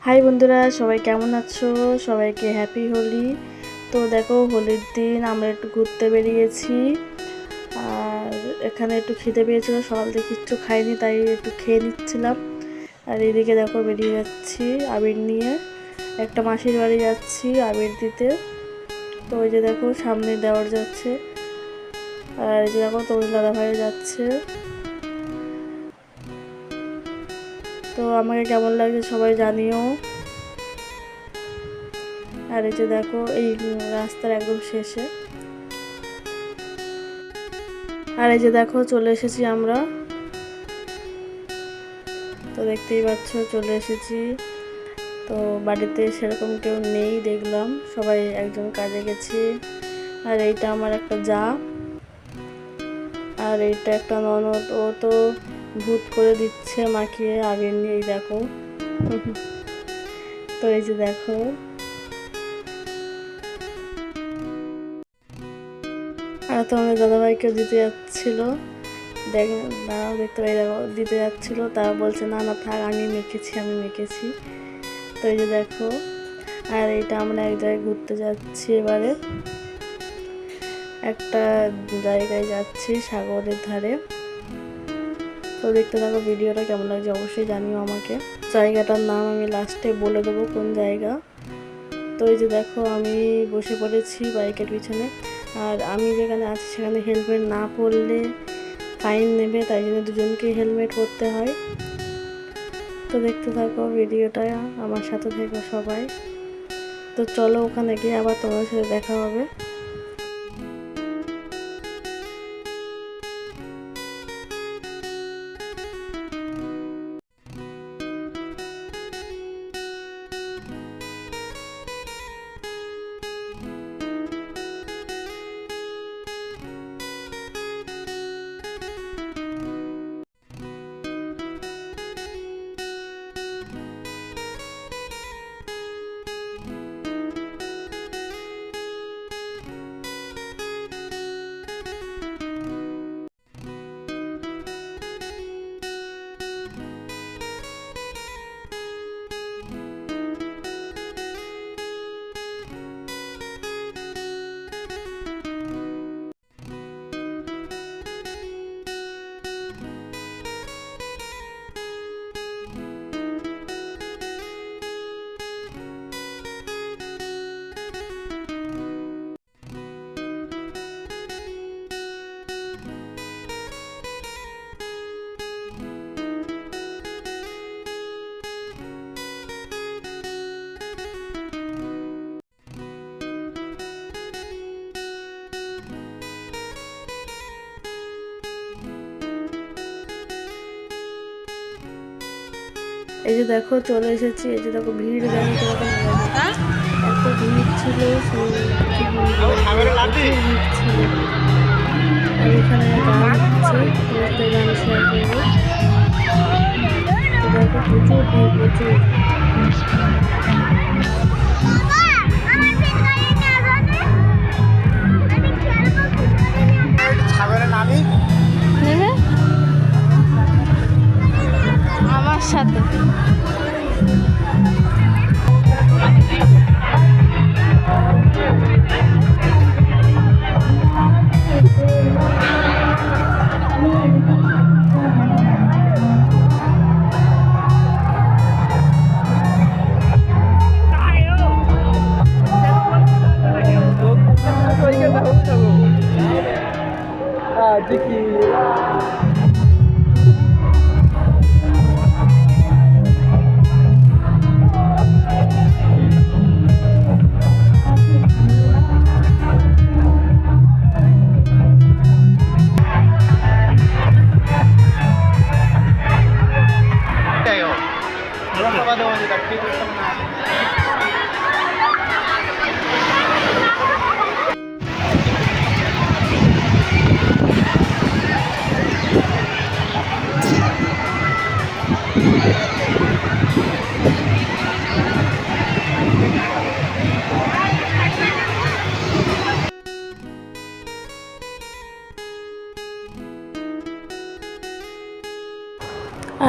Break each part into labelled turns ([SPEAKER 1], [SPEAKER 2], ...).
[SPEAKER 1] High বন্ধুরা, সবাই কেমন আছো? সবাইকে হ্যাপি হোলি। তো দেখো, হোলির দিন আমরা একটু ঘুরতে বেরিয়েছি। আর এখানে একটু খিদে পেয়েছিল, সকাল থেকে কিচ্ছু খাইনি, তাই একটু খেয়ে নিচ্ছিলাম। আর এদিকে দেখো বেরিয়ে যাচ্ছি আবির নিয়ে, একটা মাসির বাড়ি যাচ্ছি আবির দিতে। তো ওই যে দেখো সামনে দেওয়ার যাচ্ছে, আর এই যে দেখো তোমার দাদা ভাই যাচ্ছে। তো আমাকে কেমন লাগছে সবাই জানিও। আর এই যে দেখো এই রাস্তার একদম শেষে, আর এই যে দেখো চলে এসেছি আমরা। তো দেখতেই পাচ্ছ চলে এসেছি। তো বাড়িতে সেরকম কেউ নেই দেখলাম, সবাই একজন কাজে গেছে। আর এইটা আমার একটা যা, আর এইটা একটা ননদ, ও তো ভূত করে দিচ্ছে মাখিয়ে আবির নিয়ে, এই দেখো। তো এই যে দেখো, আর তোমাদের দাদাভাইকেও দিতে যাচ্ছিল, দাঁড়াও দেখতে পাই, দেখো দিতে যাচ্ছিল, তা বলছে না না থাক, আমি মেখেছি। তো এই যে দেখো, আর এইটা আমরা এক জায়গায় ঘুরতে যাচ্ছি এবারে, একটা জায়গায় যাচ্ছি সাগরের ধারে। তো দেখতে থাকো ভিডিওটা, কেমন লাগছে অবশ্যই জানিও আমাকে। জায়গাটার নাম আমি লাস্টে বলে দেবো কোন জায়গা। তো এই যে দেখো আমি বসে পড়েছি বাইকের পিছনে, আর আমি যেখানে আছি সেখানে হেলমেট না পরলে ফাইন নেবে, তাই জন্য দুজনকে হেলমেট পরতে হয়। তো দেখতে থাকো ভিডিওটা, আমার সাথে থেকো সবাই। তো চলো ওখানে গিয়ে আবার তোমার সাথে দেখা হবে। এই যে দেখো চলে এসেছি, এই যে দেখো ভিড় দেখো কিরকম, এত ভিড় ছিল, ভিড় ছিল। আর এখানে গান হচ্ছে, গান শেয়ার করবো। তো দেখো প্রচুর ভিড়, প্রচুর। আমার সাথে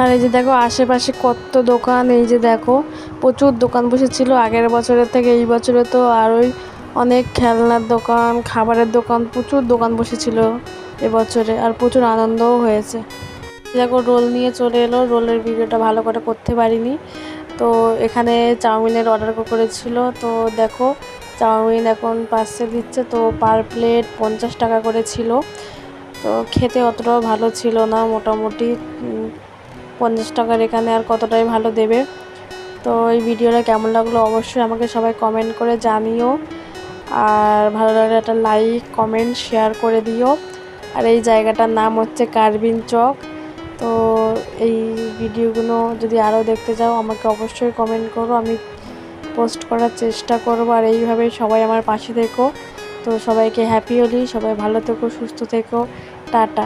[SPEAKER 1] আর এই যে দেখো আশেপাশে কত দোকান, এই যে দেখো প্রচুর দোকান বসেছিল আগের বছরের থেকে। এই বছরে তো আরোই অনেক খেলনার দোকান, খাবারের দোকান, প্রচুর দোকান বসেছিল এবছরে, আর প্রচুর আনন্দও হয়েছে। দেখো রোল নিয়ে চলে এলো, রোলের ভিডিওটা ভালো করে করতে পারিনি। তো এখানে চাউমিনের অর্ডার করেছিল। তো দেখো চাউমিন এখন পার্সেল দিচ্ছে, তো পার প্লেট 50 টাকা করে ছিল। তো খেতে অতটাও ভালো ছিল না, মোটামুটি 50 টাকার এখানে আর কতটাই ভালো দেবে। তো এই ভিডিওটা কেমন লাগলো অবশ্যই আমাকে সবাই কমেন্ট করে জানিও, আর ভালো লাগলে একটা লাইক কমেন্ট শেয়ার করে দিও। আর এই জায়গাটার নাম হচ্ছে কার্বিন চক। তো এই ভিডিওগুলো যদি আরও দেখতে চাও আমাকে অবশ্যই কমেন্ট করো, আমি পোস্ট করার চেষ্টা করব। আর এইভাবেই সবাই আমার পাশে থেকো। তো সবাইকে হ্যাপি হোলি, সবাই ভালো থেকো, সুস্থ থেকো, টাটা।